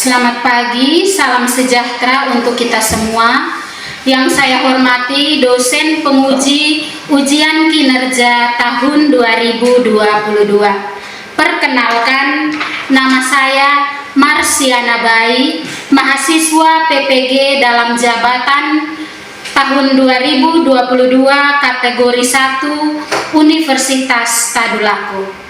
Selamat pagi, salam sejahtera untuk kita semua. Yang saya hormati dosen penguji ujian kinerja tahun 2022. Perkenalkan, nama saya Marsiana Bai, mahasiswa PPG dalam jabatan tahun 2022 kategori 1 Universitas Tadulako.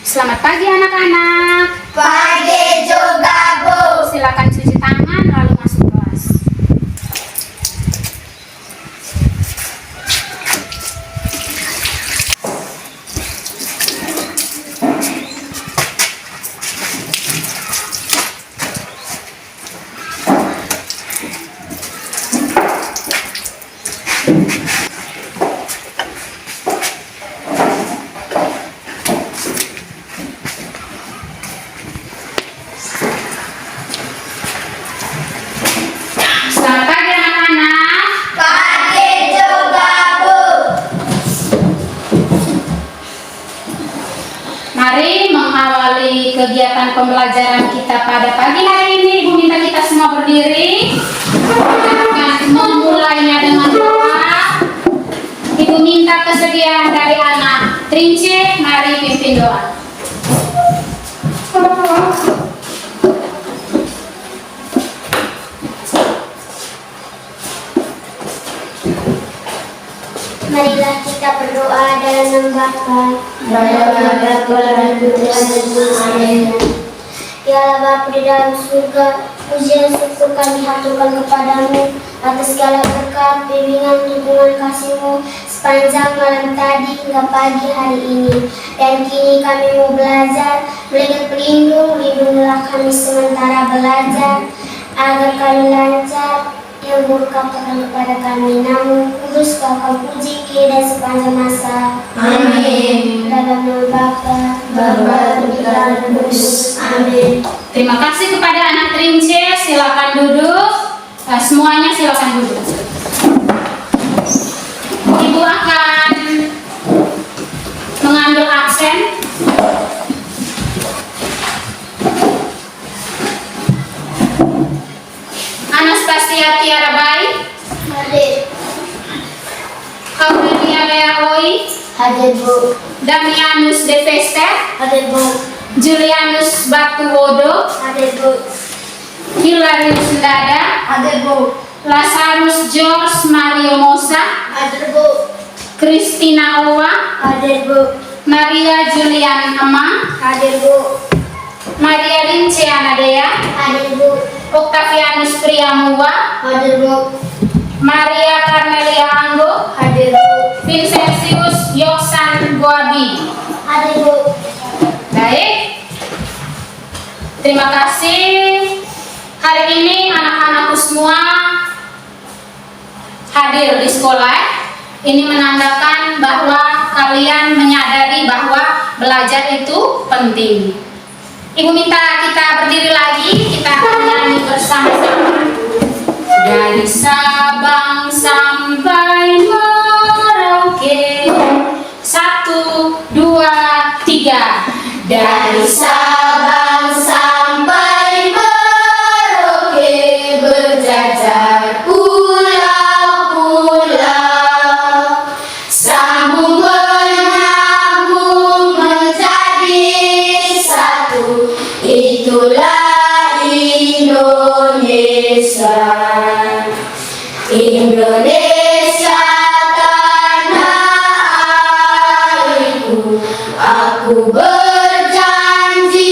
Selamat pagi anak-anak. Pagi juga, Bu. Silakan cuci tangan lalu masuk kelas. Selamat pagi anak-anak. Pagi juga, Bu. Mari mengawali kegiatan pembelajaran kita pada pagi hari ini. Ibu minta kita semua berdiri. Dan memulainya dengan doa. Ibu minta kesediaan dari anak Trince. Mari pimpin doa. Marilah kita berdoa dalam nama Bapa, dan Putra dan Ya Allah Bapa di dalam surga, puji dan syukur kami haturkan kepadamu atas segala berkat, bimbingan, dukungan kasih-Mu sepanjang malam tadi hingga pagi hari ini. Dan kini kami mau belajar, Malaikat pelindung, lindungilah kami sementara belajar, agar kami lancar, yang buruk katakan kepada kami, namun kudus kau puji kini dan sepanjang masa. Amin. Dalam nama Bapa, Putra dan Kudus. Amin. Terima kasih kepada anak Trince. Silakan duduk. Semuanya silakan duduk. Ibu akan mengambil absen. Anastasia Tiara Bai, Hadir. Aurelia Lea Oi, Hadir, Bu. Damianus De Vester, Hadir, Bu. Julianus Batuwodo, Hadir, Bu. Hilarius Dada, Hadir, Bu. Lazarus George Mario Mosa, Hadir, Bu. Christina Owa, Hadir, Bu. Maria Julian Ama, Hadir, Bu. Maria Lince Anadea, Hadir, Bu. Octavianus Priamuwa, Hadir, Bu. Maria Carmelia Anggo, Hadir, Bu. Vincentius Yoksan Goabi. Hadir, Bu. Baik, terima kasih. Hari ini anak-anakku semua hadir di sekolah. Ini menandakan bahwa kalian menyadari bahwa belajar itu penting. Ibu minta kita berdiri lagi, kita akan nyanyi bersama-sama. Dari Sabang sampai Merauke, 1, 2, 3. Dari Sabang sampai Merauke, berjajar pulau-pulau, sambung menyambung menjadi satu, itulah Indonesia. Indonesia tanah airku, aku berjanji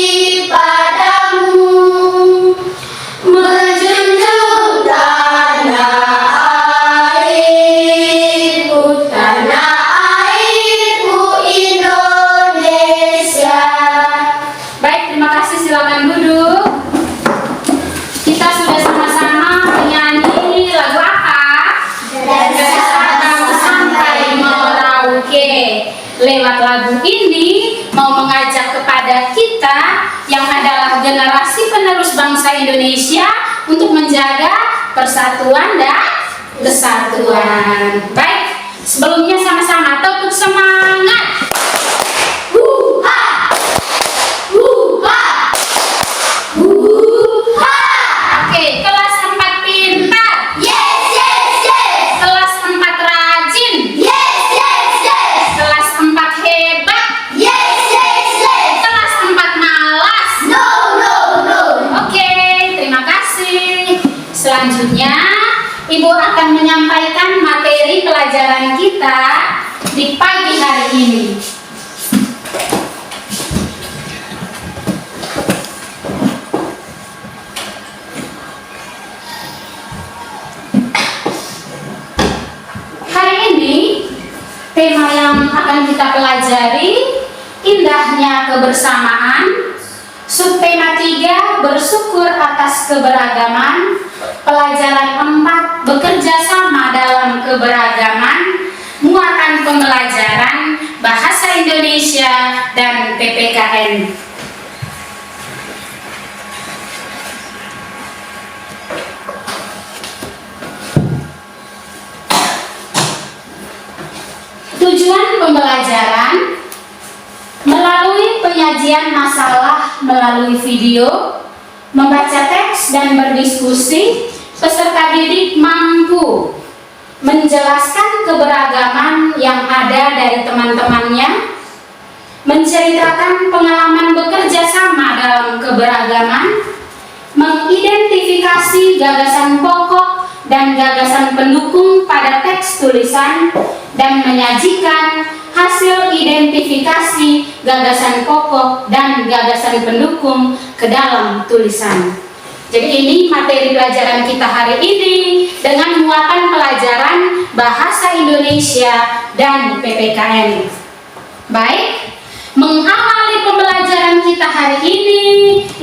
lewat lagu ini mau mengajak kepada kita yang adalah generasi penerus bangsa Indonesia untuk menjaga persatuan dan kesatuan. Baik, sebelumnya sama-sama tepuk semangat. Oke, kelas 4 pintar. Yes, yes, yes. Kelas 4 rajin. Yes, yes, yes. Kelas 4 hebat. Yes, yes, yes. Kelas 4 malas. No, no, no. Oke, terima kasih. Selanjutnya, Ibu akan menyampaikan materi pelajaran kita di pagi hari ini. Hari ini, tema yang akan kita pelajari indahnya kebersamaan. Subtema 3 bersyukur atas keberagaman. Pelajaran 4 bekerja sama dalam keberagaman. Muatan pembelajaran bahasa Indonesia dan PPKN. Tujuan pembelajaran melalui penyajian masalah melalui video, membaca teks dan berdiskusi, peserta didik mampu menjelaskan keberagaman yang ada dari teman-temannya, menceritakan pengalaman bekerja sama dalam keberagaman, mengidentifikasi gagasan pokok dan gagasan pendukung pada teks tulisan, dan menyajikan hasil identifikasi gagasan pokok dan gagasan pendukung ke dalam tulisan. Jadi ini materi pelajaran kita hari ini dengan muatan pelajaran bahasa Indonesia dan PPKN. Baik, mengawali pembelajaran kita hari ini,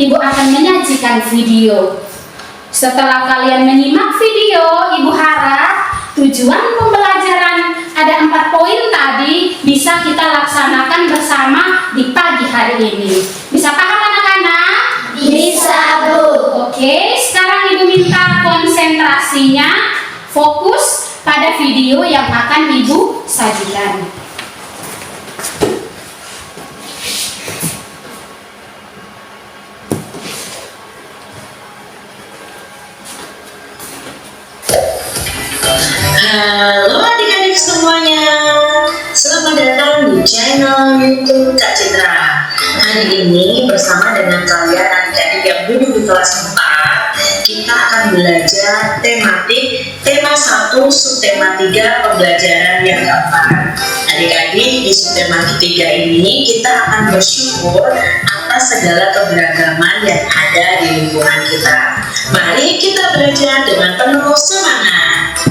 Ibu akan menyajikan video. Setelah kalian menyimak video, Ibu harap tujuan pembelajaran ada 4 poin tadi bisa kita laksanakan bersama di pagi hari ini. Bisa paham anak-anak? Bisa, Bu. Oke, sekarang Ibu minta konsentrasinya fokus pada video yang akan Ibu sajikan. Halo adik-adik semuanya, selamat datang di channel YouTube Kak Citra. Hari ini bersama dengan kalian adik-adik yang duduk di kelas 4, kita akan belajar tema 1 subtema 3 pembelajaran yang keempat. Adik-adik, di subtema ketiga ini kita akan bersyukur atas segala keberagaman yang ada di lingkungan kita. Mari kita belajar dengan penuh semangat.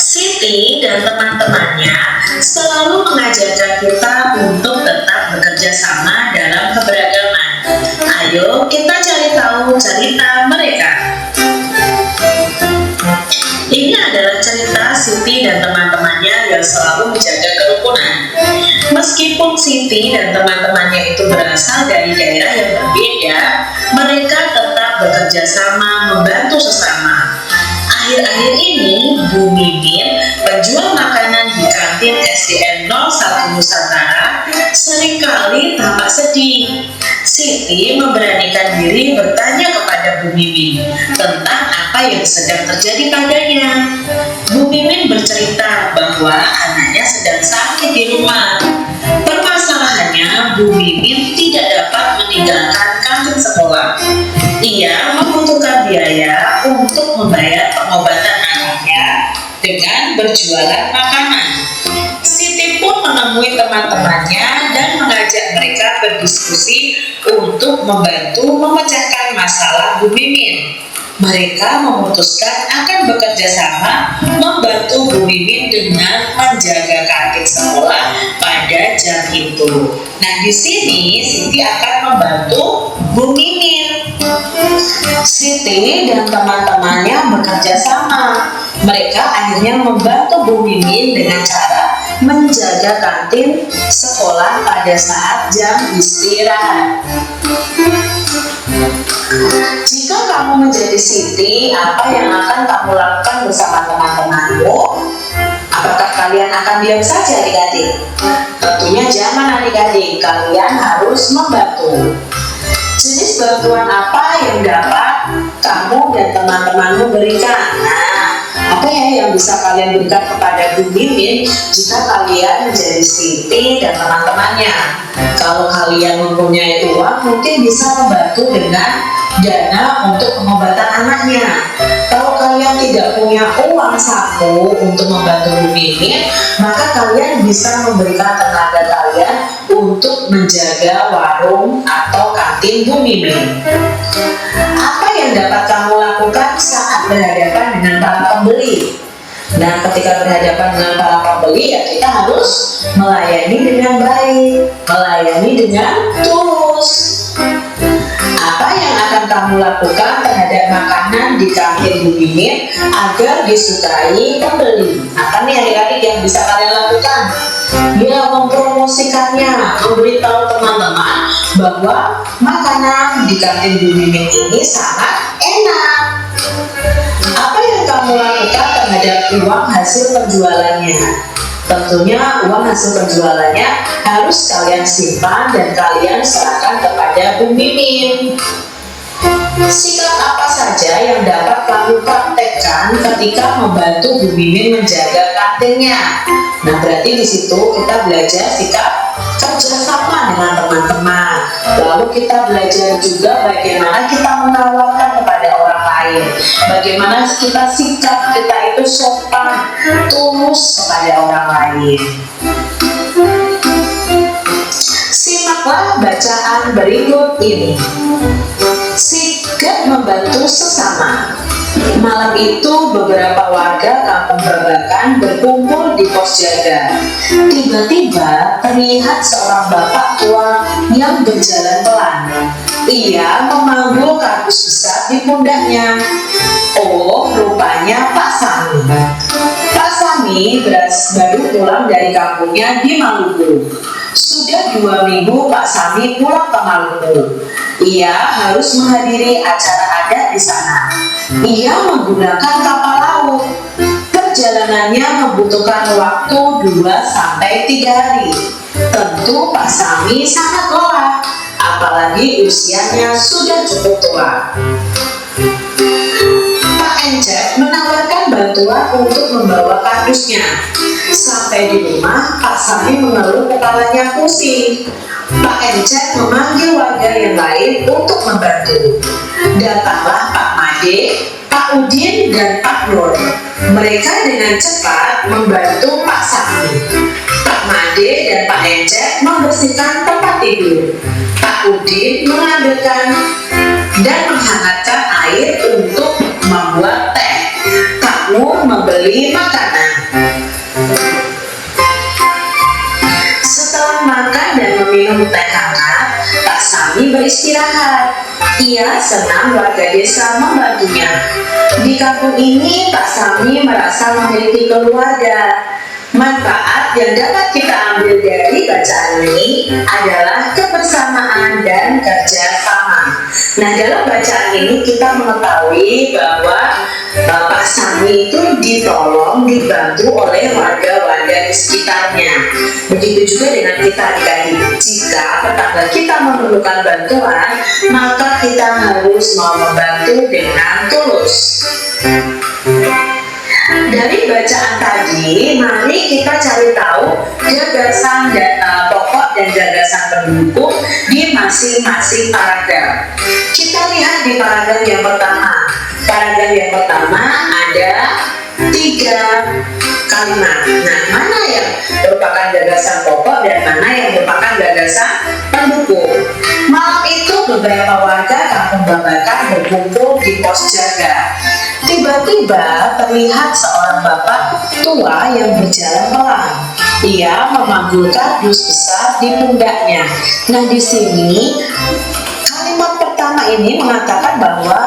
Siti dan teman-temannya selalu mengajarkan kita untuk tetap bekerja sama dalam keberagaman. Ayo kita cari tahu cerita mereka. Ini adalah cerita Siti dan teman-temannya yang selalu menjaga kerukunan. Meskipun Siti dan teman-temannya itu berasal dari daerah yang berbeda, mereka tetap bekerja sama membantu sesama. Akhir-akhir ini, Bu Mimin, penjual makanan di kantin SDN 01 Nusantara, seringkali tampak sedih. Siti memberanikan diri bertanya kepada Bu Mimin tentang apa yang sedang terjadi padanya. Bu Mimin bercerita bahwa anaknya sedang sakit di rumah. Permasalahannya, Bu Mimin tidak dapat meninggalkan kantin sekolah. Ia membutuhkan biaya untuk membayar pengobatan anaknya dengan berjualan makanan. Siti pun menemui teman-temannya dan mengajak mereka berdiskusi untuk membantu memecahkan masalah Bu Mimin. Mereka memutuskan akan bekerja sama membantu Bu Mimin dengan menjaga kantin sekolah pada jam itu. Nah, di sini Siti akan membantu Bu Mimin. Siti dan teman-temannya bekerja sama. Mereka akhirnya membantu Bu Mimin dengan cara menjaga kantin sekolah pada saat jam istirahat. Jika kamu menjadi Siti, apa yang akan kamu lakukan bersama teman-temanmu? Apakah kalian akan diam saja adik-adik? Tentunya jangan adik-adik, kalian harus membantu. Jenis bantuan apa yang dapat kamu dan teman-temanmu berikan? Nah, apa ya yang bisa kalian berikan kepada Bu Mimin jika kalian menjadi Siti dan teman-temannya? Kalau kalian mempunyai uang, mungkin bisa membantu dengan dana untuk pengobatan anaknya. Kalau kalian tidak punya uang saku untuk membantu Bu Mimin, maka kalian bisa memberikan tenaga kalian untuk menjaga warung atau kantin Bu Mimin. Apa yang dapat kamu lakukan saat berhadapan dengan para pembeli? Nah, ketika berhadapan dengan para pembeli, ya kita harus melayani dengan baik, melayani dengan tulus. Apa yang akan kamu lakukan terhadap makanan di kantin Bu Mimin agar disukai pembeli? Apa nih adik-adik yang bisa kalian lakukan? Ya, mempromosikannya, memberitahu teman-teman bahwa makanan di kantin Bu Mimin ini sangat enak. Apa yang kamu lakukan terhadap uang hasil penjualannya? Tentunya uang hasil penjualannya harus kalian simpan dan kalian serahkan kepada Bu Mimin. Sikap apa saja yang dapat kamu praktekkan ketika membantu Bu Mimin menjaga kantinnya? Nah, berarti di situ kita belajar sikap kerjasama dengan teman-teman. Lalu kita belajar juga bagaimana kita menawarkan kepada orang lain. Bagaimana kita sikap kita itu sopan, tulus kepada orang lain. Simaklah bacaan berikut ini. Sigap membantu sesama. Malam itu beberapa warga Kampung Babakan berkumpul di pos jaga. Tiba-tiba terlihat seorang bapak tua yang berjalan pelan. Ia memanggul kardus besar di pundaknya. Oh, rupanya Pak Sami. Pak Sami baru pulang dari kampungnya di Maluku. Sudah 2 minggu Pak Sami pulang ke Maluku. Ia harus menghadiri acara adat di sana. Ia menggunakan kapal laut. Perjalanannya membutuhkan waktu 2-3 hari. Tentu Pak Sami sangat lelah, apalagi usianya sudah cukup tua. Pak Encep menawarkan bantuan untuk membawa kardusnya. Sampai di rumah, Pak Sami mengeluh kepalanya pusing. Pak Encep memanggil warga yang lain untuk membantu. Datanglah Pak Made, Pak Udin, dan Pak Nur. Mereka dengan cepat membantu Pak Sami. Pak Made dan Pak Encep membersihkan tempat tidur. Pak Udin mengambilkan dan menghangatkan air untuk membuat teh. Pak Nur membeli makanan. Setelah makan dan meminum teh hangat, Pak Sami beristirahat. Ia senang warga desa membantunya. Di kampung ini, Pak Sami merasa memiliki keluarga. Manfaat yang dapat kita ambil dari bacaan ini adalah kebersamaan dan kerjasama. Nah, dalam bacaan ini kita mengetahui bahwa Pak Sami itu ditolong, dibantu oleh warga-warga di sekitarnya. Begitu juga dengan kita adik-adik. Jika tetangga kita memerlukan bantuan, maka kita harus mau membantu dengan tulus. Dari bacaan tadi, mari kita cari tahu gagasan pokok dan gagasan pendukung di masing-masing paragraf. Kita lihat di paragraf yang pertama. Paragraf yang pertama ada 3 kalimat. Nah, mana yang merupakan gagasan pokok dan mana yang merupakan gagasan pendukung? Malam itu beberapa warga Kampung Babakan berkumpul di pos jaga. Tiba-tiba terlihat seorang bapak tua yang berjalan pelan. Ia memanggul kardus besar di pundaknya. Nah, di sini kalimat pertama ini mengatakan bahwa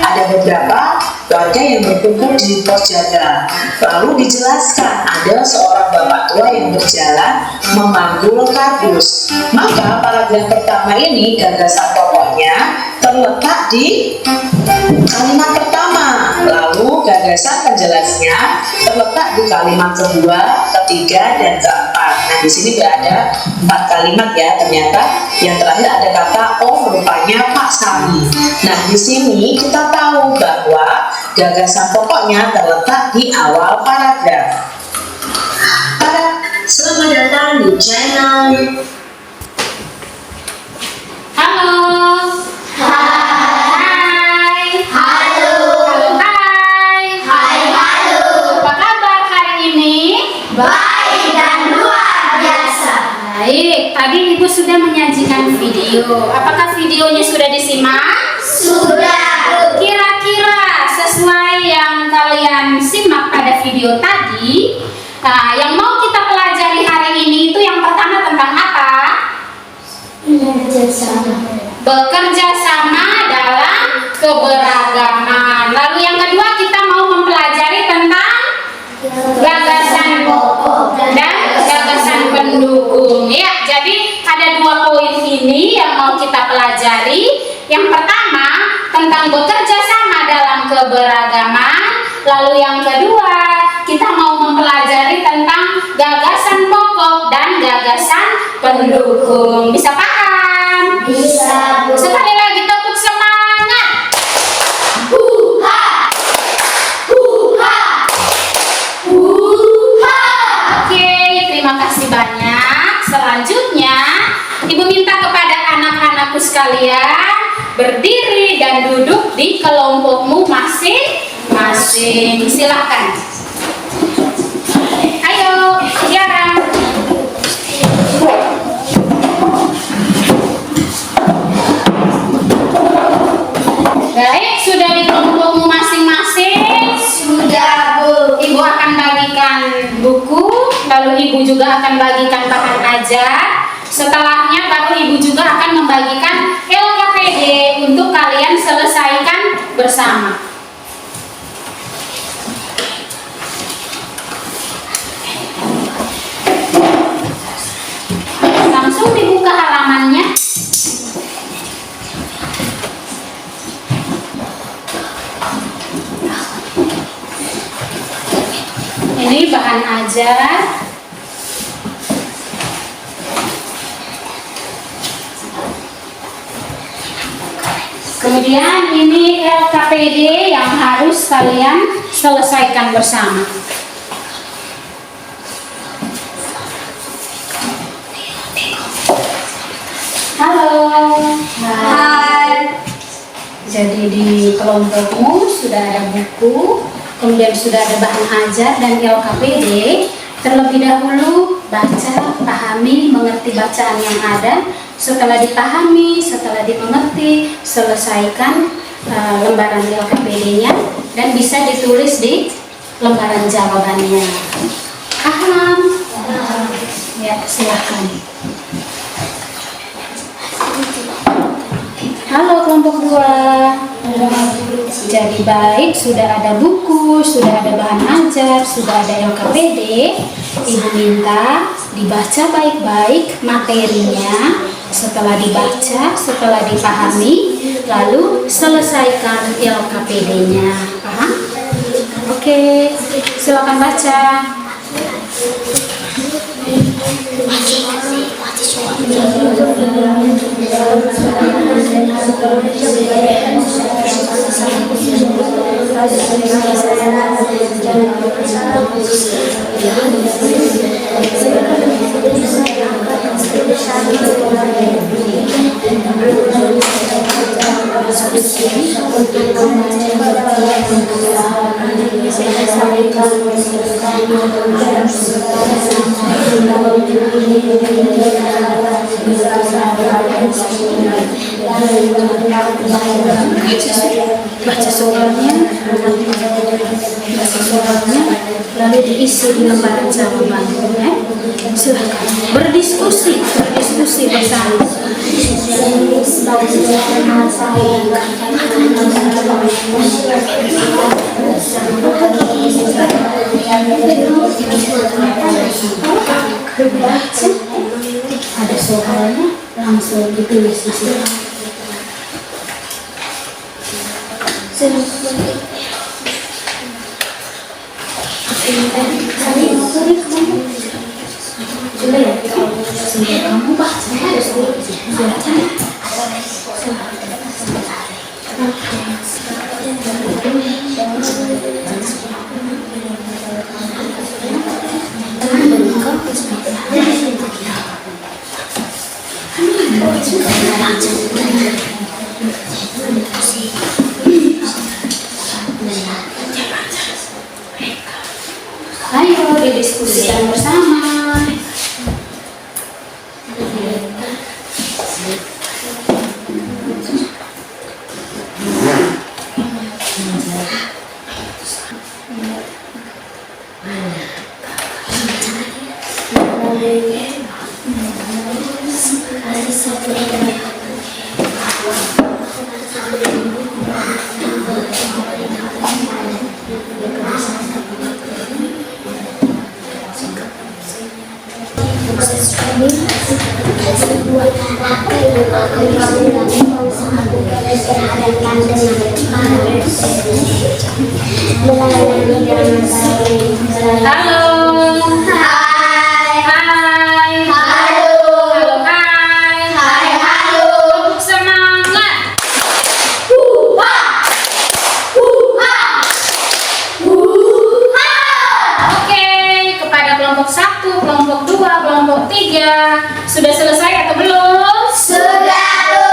ada beberapa warga yang berkumpul di pos jaga. Lalu dijelaskan ada seorang bapak tua yang berjalan memanggul kardus. Maka paragraf pertama ini gagasan pokoknya terletak di kalimat pertama. Lalu gagasan penjelasnya terletak di kalimat kedua, ketiga, dan keempat. Nah, di sini berada 4 kalimat ya. Ternyata yang terakhir ada kata oh rupanya Pak Sami. Nah, di sini kita tahu bahwa gagasan pokoknya terletak di awal paragraf. Selamat datang di channel. Halo. Hai. Halo. Hai. Hai, halo. Apa kabar hari ini? Baik dan luar biasa. Baik, tadi Ibu sudah menyajikan video. Apakah videonya sudah disimak? Sudah. Kira-kira sesuai yang kalian simak pada video tadi, nah, yang mau kita pelajari hari ini itu yang pertama tentang apa? Bekerja sama dalam keberagaman. Lalu yang kedua kita mau mempelajari tentang gagasan pokok dan gagasan pendukung. Ya, jadi ada 2 poin ini yang mau kita pelajari. Yang pertama tentang bekerja sama dalam keberagaman. Lalu yang kedua kita mau mempelajari tentang gagasan pokok dan gagasan pendukung. Bisa paham? Bisa, Bu. Sekali lagi tepuk semangat. Huha. Huha. Huha. Oke, terima kasih banyak. Selanjutnya, Ibu minta kepada anak-anakku sekalian berdiri dan duduk di kelompokmu masing-masing. Silakan. Ayo, Tiara. Baik, sudah di kelompokmu masing-masing? Sudah, Bu. Ibu akan bagikan buku, lalu Ibu juga akan bagikan bahan ajar. Setelahnya baru Ibu juga akan membagikan LKPD untuk kalian selesaikan bersama. Langsung dibuka halamannya. Ini bahan ajar. Kemudian ini LKPD yang harus kalian selesaikan bersama. Halo. Hai. Jadi di kelompokmu sudah ada buku, kemudian sudah ada bahan ajar dan LKPD. Terlebih dahulu baca, pahami, mengerti bacaan yang ada. Setelah dipahami, setelah dimengerti, selesaikan lembaran LKPD-nya dan bisa ditulis di lembaran jawabannya. Paham? Ya, silahkan. Halo kelompok 2. Jadi baik, sudah ada buku, sudah ada bahan ajar, sudah ada LKPD. Ibu minta dibaca baik-baik materinya. Setelah dibaca, setelah dipahami, lalu selesaikan LKPD-nya. Paham? Oke, silakan baca. baca soalnya, lalu diisi di lembaran jawaban. Silakan berdiskusi bersama. Ada soalnya langsung ditulis di sini. Kamu baca ayo didiskusikan bersama. Halo. Hai. Hai. Halo. Halo. Hai. Hai. Halo. Semangat. Huha. Huha. Huha. Oke, kepada kelompok 1, kelompok 2, kelompok 3 sudah selesai atau belum? Sudah, Bu.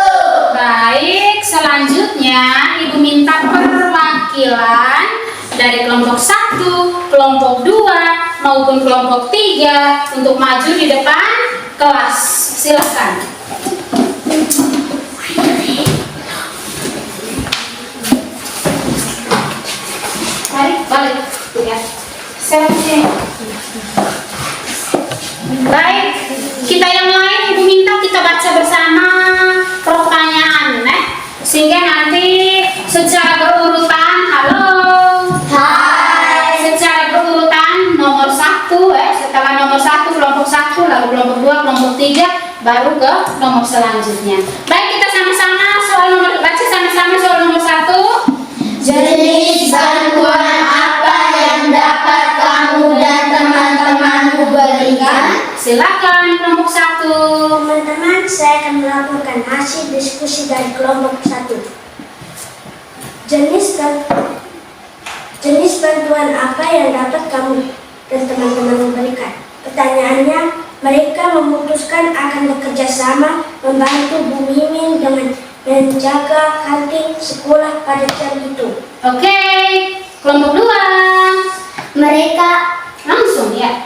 Baik, selanjutnya Ibu minta perwakilan dari kelompok 1, kelompok 2 maupun kelompok 3 untuk maju di depan kelas. Silakan. Balik. Ya. Baik, kita yang lain Ibu minta kita baca bersama pertanyaan, sehingga nanti secara berurutan. Halo. Hai. Secara berurutan nomor 1, setelah nomor 1 kelompok 1, lalu kelompok 2, kelompok 3, baru ke nomor selanjutnya. Baik, kita sama-sama baca sama-sama soal nomor 1. Jenis bantuan apa yang dapat kamu dan teman-temanmu berikan? Silakan kelompok 1. Teman-teman, saya akan melakukan hasil diskusi dari kelompok 1. Jenis bantuan apa yang dapat kamu dan teman-temanmu berikan? Pertanyaannya, mereka memutuskan akan bekerja sama membantu Bu Mimin dengan menjaga kantin sekolah pada jam itu. Oke, kelompok 2. Mereka Langsung ya.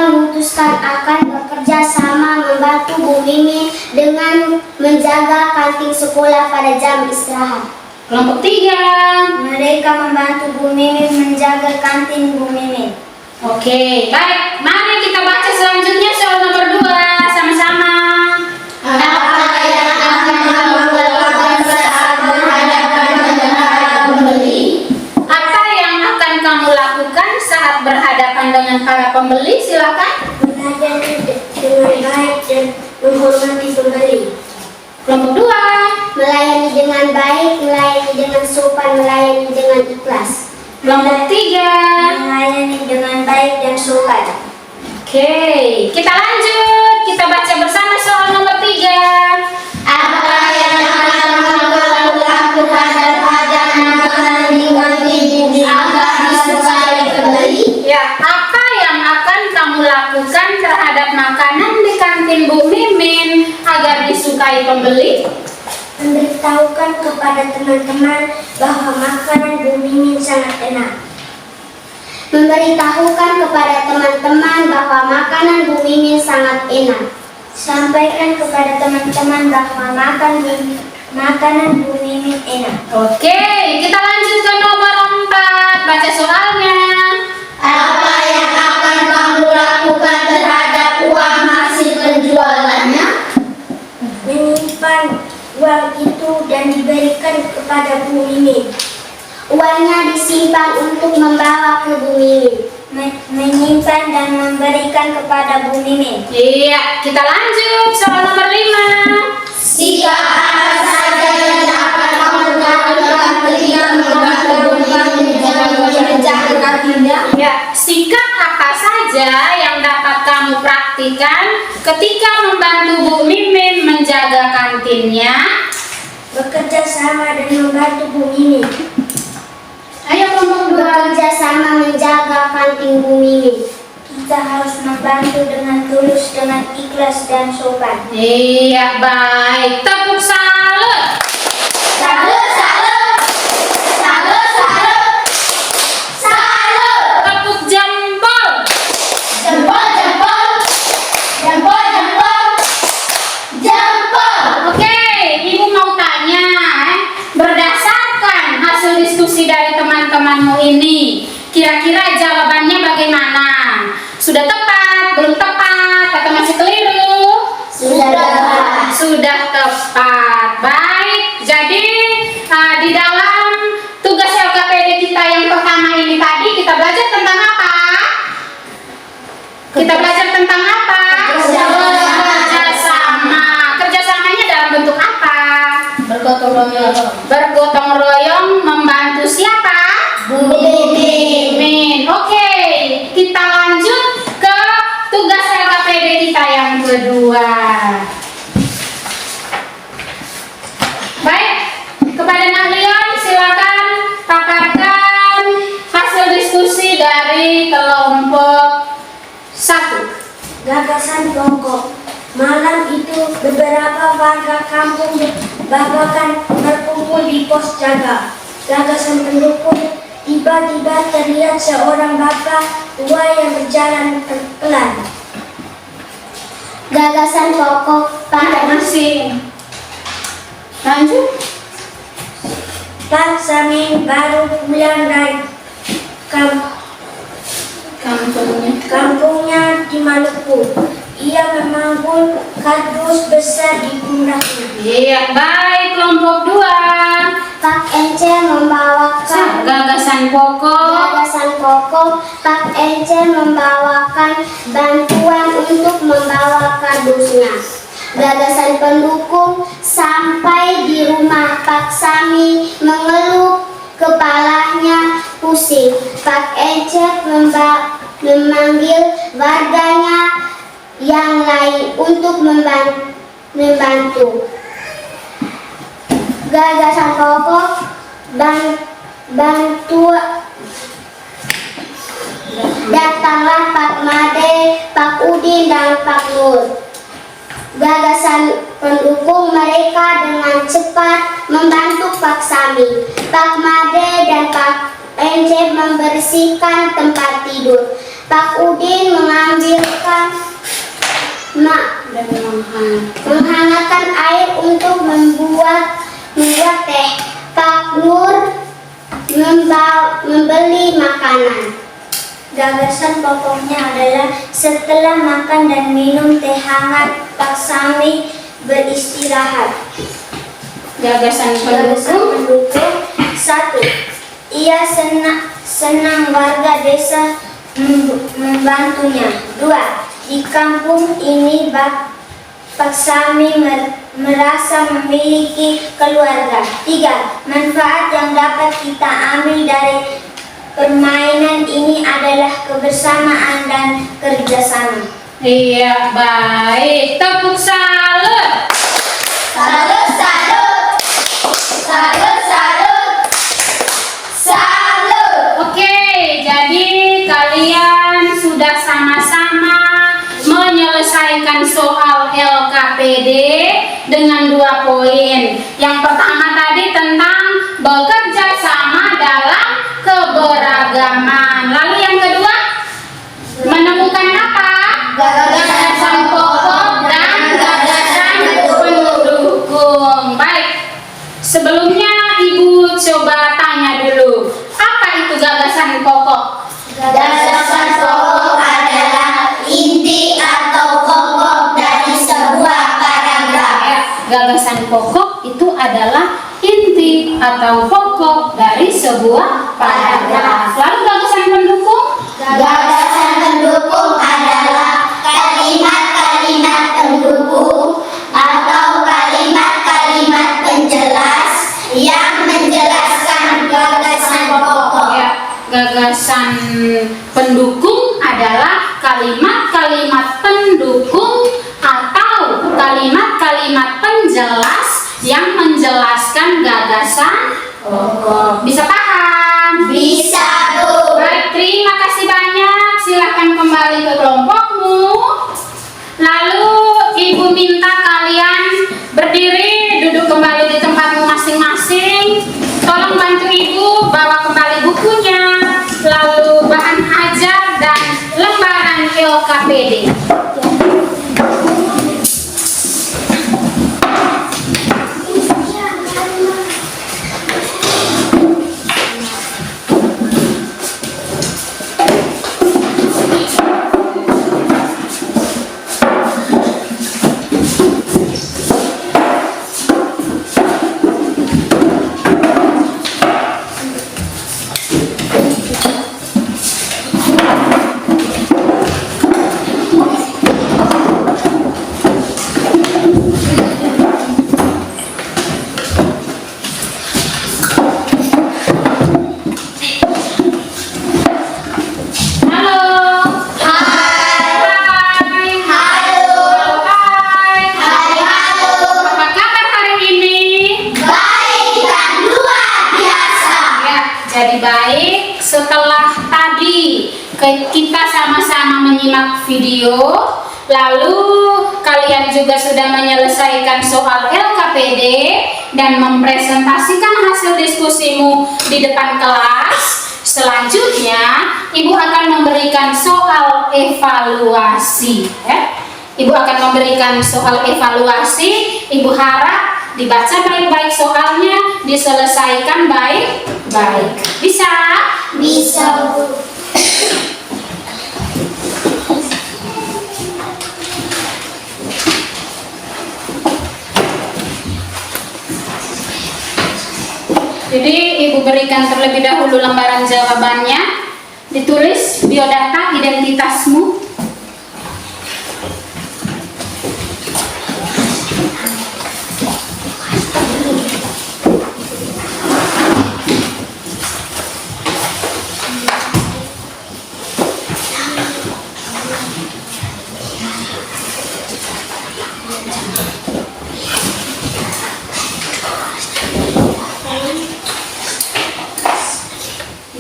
memutuskan akan bekerja sama membantu Bu Mimin dengan menjaga kantin sekolah pada jam istirahat. Kelompok 3. Mereka membantu Bu Mimin menjaga kantin Bu Mimin. Oke, baik. Mari kita baca selanjutnya soal nomor 2 sama-sama. Apa yang akan kamu lakukan saat berhadapan dengan para pembeli? Apa yang akan kamu lakukan saat berhadapan dengan para pembeli? Silakan. Melayani dengan baik dan menghormati pembeli. Kelompok 2. Melayani dengan baik, melayani dengan sopan, melayani dengan ikhlas. Kelompok 3. Melayani dengan baik dan sopan. Oke, kita lanjut. Kita baca bersama soal nomor 3. Apa yang akan kamu lakukan terhadap makanan di kantin agar disukai pembeli? Ya, apa yang akan kamu lakukan terhadap makanan di kantin Bu Mimin agar disukai pembeli? Memberitahukan kepada teman-teman bahwa makanan Bu Mimin sangat enak. Memberitahukan kepada teman-teman bahwa makanan Bu Mimin sangat enak. Sampaikan kepada teman-teman bahwa makanan Bu Mimin enak. Oke, kita lanjut ke nomor 4. Baca soalnya. Apa yang akan kamu lakukan terhadap uang hasil penjualannya? Menyimpan uang itu dan diberikan kepada Bu Mimin. Uangnya disimpan untuk membawa ke Bu Mimin. Menyimpan dan memberikan kepada Bu Mimin. Iya, kita lanjut soal nomor 5. Sikap apa saja yang dapat kamu lakukan ketika membantu Bu Mimin menjaga kantinnya? Ya, sikap apa saja yang dapat kamu praktikan ketika membantu Bu Mimin menjaga kantinnya? Bekerja sama dan membantu Bu Mimin. Ayo kelompok 2. Bekerja sama menjaga kantin Bu Mimin. Kita harus membantu dengan tulus, dengan ikhlas dan sopan. Iya, baik. Tepuk salut. Salut, salut, salut, salut, salut. Tepuk jempol. Jempol, jempol, jempol, jempol, jempol. Oke, Ibu mau tanya, berdasarkan hasil diskusi dari teman-temanmu ini, kira-kira jawabannya bagaimana? Sudah tepat, belum tepat, atau masih keliru? Sudah tepat. Sudah tepat. Baik, jadi di dalam tugas LKPD kita yang pertama ini tadi kita belajar tentang apa? Kita belajar tentang apa? Kerjasama. Kerjasamanya dalam bentuk apa? Bergotong royong. Bergotong royong membantu siapa? Bu Mimin. Oke, kita lanjut ke tugas LKPD kita yang kedua. Baik, kepada Nak Leon silakan paparkan hasil diskusi dari kelompok 1. Gagasan pokok. Malam itu beberapa warga kampung Babakan berkumpul di pos jaga. Gagasan pendukung, tiba-tiba terlihat seorang bapak tua yang berjalan pelan. Gagasan pokok, Masih. Lanjut. Pak Samin baru pulang dari kampungnya di Maluku. Ia memanggul kardus besar di pundaknya. Iya, baik kelompok 2. Pak Ence membawakan Gagasan pokok. Pak Ence membawakan bantuan untuk membawa kardusnya. Gagasan pendukung sampai di rumah Pak Sami mengeluh kepalanya pusing. Pak Ence memanggil warganya yang lain untuk membantu. Gagasan pokok bantu. Datanglah Pak Made, Pak Udin dan Pak Nur. Gagasan pendukung mereka dengan cepat membantu Pak Sami. Pak Made dan Pak Ence membersihkan tempat tidur. Pak Udin menghangatkan air untuk membuat teh. Pak Nur membeli makanan. Gagasan pokoknya adalah setelah makan dan minum teh hangat, Pak Sami beristirahat. Gagasan pendukung. 1. Ia senang warga desa membantunya. 2. Di kampung ini Pak Sami merasa memiliki keluarga. 3. Manfaat yang dapat kita ambil dari permainan ini adalah kebersamaan dan kerjasama. Iya, baik. Tepuk salut. Salut, salut, salut, salut, salut. Oke, jadi kalian sudah sama-sama menyelesaikan soal LKPD dengan 2 poin. Yang pertama tadi tentang bekerja sama dalam keberagaman. Lalu yang kedua menemukan apa? Gagasan pokok dan gagasan pokok itu adalah inti atau pokok dari sebuah paragraf. Lalu gagasan pendukung? Gagasan pendukung adalah kalimat-kalimat pendukung atau kalimat-kalimat penjelas yang menjelaskan gagasan pokok. Ya, gagasan pendukung adalah kalimat-kalimat pendukung atau kalimat-kalimat penjelas yang menjelaskan gagasan pokok. Bisa paham? Bisa, Bu. Baik, terima kasih banyak. Silakan kembali ke kelompokmu. Lalu Ibu minta kalian berdiri, duduk kembali di tempatmu masing-masing. Tolong bantu Ibu bawa kembali bukunya, lalu bahan ajar dan lembaran LKPD. Setelah tadi kita sama-sama menyimak video, lalu kalian juga sudah menyelesaikan soal LKPD dan mempresentasikan hasil diskusimu di depan kelas. Selanjutnya, Ibu akan memberikan soal evaluasi. Ibu akan memberikan soal evaluasi. Ibu harap dibaca baik-baik soalnya, diselesaikan baik-baik. Bisa? Bisa, Bu. Jadi Ibu berikan terlebih dahulu lembaran jawabannya. Ditulis biodata identitasmu.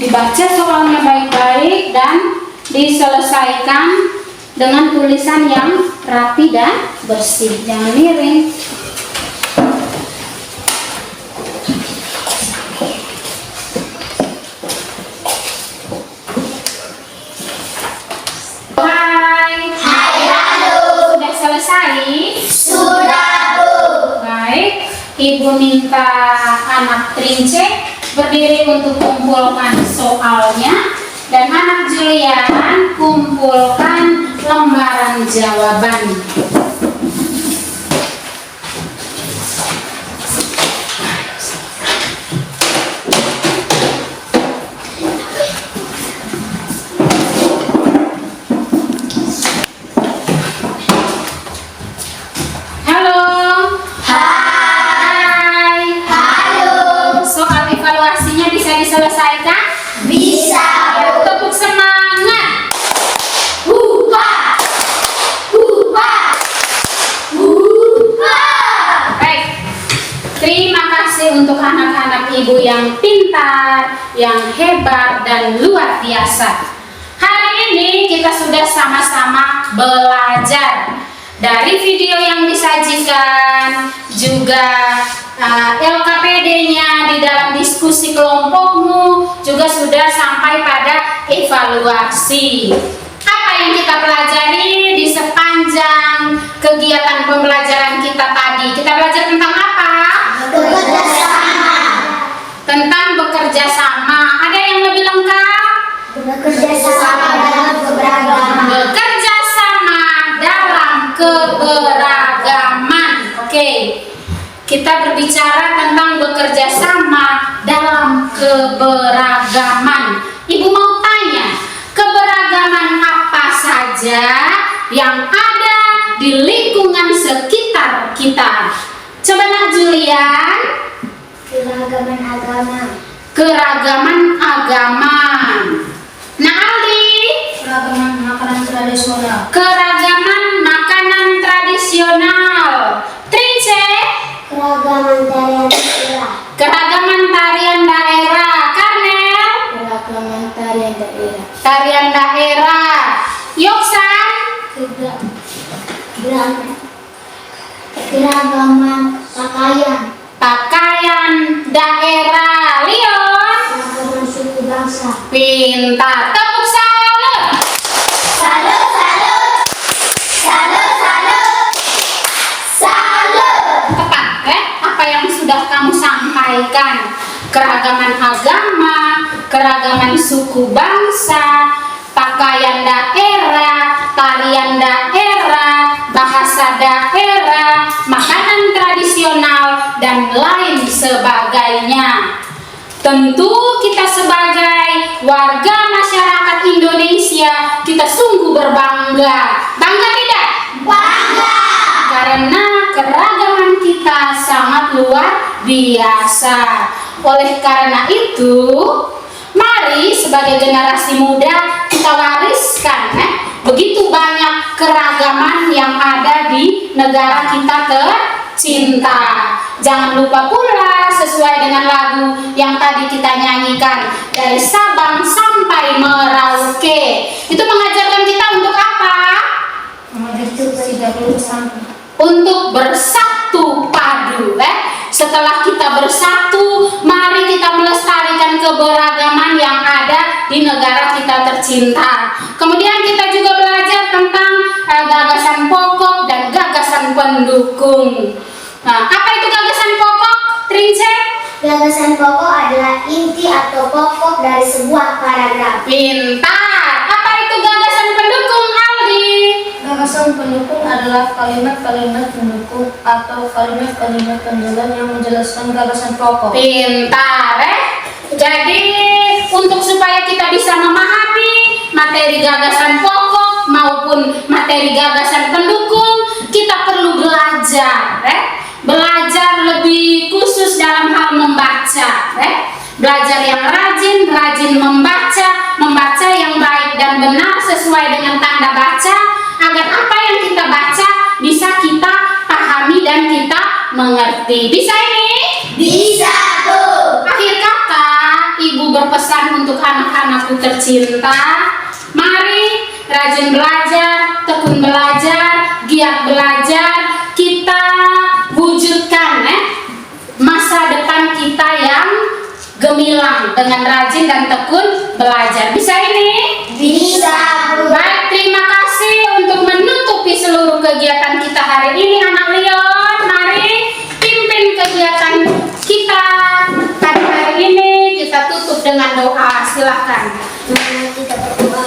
Dibaca soalnya baik-baik dan diselesaikan dengan tulisan yang rapi dan bersih, jangan miring. Hai. Hai, halo. Sudah selesai? Sudah, Bu. Baik, Ibu minta anak Trince berdiri untuk kumpulkan soalnya, dan anak Julian kumpulkan lembaran jawaban. Halo. Hai. Halo. Soal evaluasinya bisa diselesaikan? Bisa, Bu. Tepuk semangat. Hurra! Hurra! Hurra! Baik. Terima kasih untuk anak-anak Ibu yang pintar, yang hebat dan luar biasa. Hari ini kita sudah sama-sama belajar dari video yang disajikan, juga LKPD-nya di dalam diskusi kelompokmu, juga sudah sampai pada evaluasi. Apa yang kita pelajari di sepanjang kegiatan pembelajaran kita tadi? Kita belajar tentang apa? Bekerja sama. Tentang bekerja sama. Ada yang lebih lengkap? Bekerja sama dalam keberagaman. Bekerja sama dalam keberagaman. Oke. yang ada di lingkungan sekitar kita. Coba Nak Julian. Keragaman agama. Keragaman agama. Nah Aldi. Keragaman makanan tradisional. Keragaman makanan tradisional. Trince. Keragaman tarian daerah. Keragaman tarian daerah. Karnel. Keragaman tarian daerah. Tarian daerah. Yoksan. Keragaman pakaian. Pakaian daerah. Leon. Keragaman suku bangsa. Pintar. Tepuk salut. Salut, salut. Salut, salut. Salut. Tepat, apa yang sudah kamu sampaikan. Keragaman agama, keragaman suku bangsa, pakaian daerah, tarian daerah, bahasa daerah, makanan tradisional, dan lain sebagainya. Tentu kita sebagai warga masyarakat Indonesia, kita sungguh berbangga. Bangga tidak? Bangga. Karena keragaman kita sangat luar biasa. Oleh karena itu, mari sebagai generasi muda kita wariskan begitu banyak keragaman yang ada di negara kita tercinta. Jangan lupa pula sesuai dengan lagu yang tadi kita nyanyikan, dari Sabang sampai Merauke. Itu mengajarkan kita untuk apa? Untuk bersatu padu. Setelah kita bersatu, mari kita melestarikan keberagaman yang ada di negara kita tercinta. Kemudian kita juga belajar tentang gagasan pokok dan gagasan pendukung. Nah, apa itu gagasan pokok, Trince? Gagasan pokok adalah inti atau pokok dari sebuah paragraf. Pintar. Apa itu gagasan pendukung, Aldi? Gagasan pendukung adalah kalimat-kalimat pendukung atau kalimat-kalimat penjalan yang menjelaskan gagasan pokok. Pintar, Jadi, untuk supaya kita bisa memahami materi gagasan pokok maupun materi gagasan pendukung, kita perlu belajar, belajar lebih khusus dalam hal membaca, belajar yang rajin membaca yang baik dan benar sesuai dengan tanda baca, agar apa yang kita baca bisa kita pahami dan kita mengerti. Bisa ini? Bisa tuh. Akhir kata, ibu berpesan untuk anak-anakku tercinta, mari rajin belajar, tekun belajar, giat belajar, kita wujudkan masa depan kita yang gemilang dengan rajin dan tekun belajar. Bisa ini? Bisa. Baik, terima kasih untuk menutupi seluruh kegiatan kita hari ini, anak Leon. Mari pimpin kegiatan kita pada hari ini. Kita tutup dengan doa. Silahkan. Kita berdoa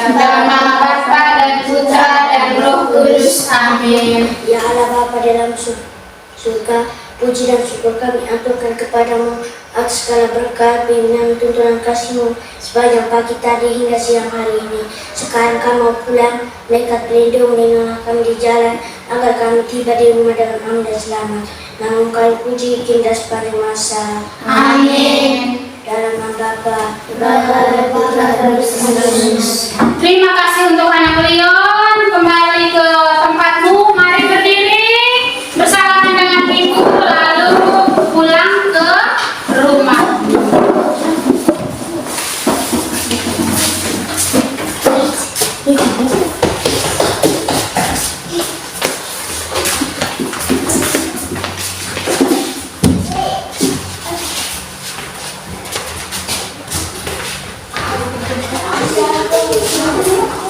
Dalam nama Bapa dan Putra dan Roh Kudus. Amin. Ya Allah Bapa dalam surga, puji dan syukur kami aturkan kepadamu atas segala berkat, bimbingan, tuntunan kasih-Mu sepanjang pagi tadi hingga siang hari ini. Sekarang kami mau pulang, Malaikat pelindung melindungi kami di jalan, agar kami tiba di rumah dengan aman dan selamat. Namun kami puji hingga sepanjang masa. Amin. Dalam nama Bapa, dan Putra dan Roh Kudus. Terima kasih untuk anak Leon. Kembali ke tempatmu. Mari berdiri, bersalaman dengan ibu, lalu pulang ke rumah. Thank you.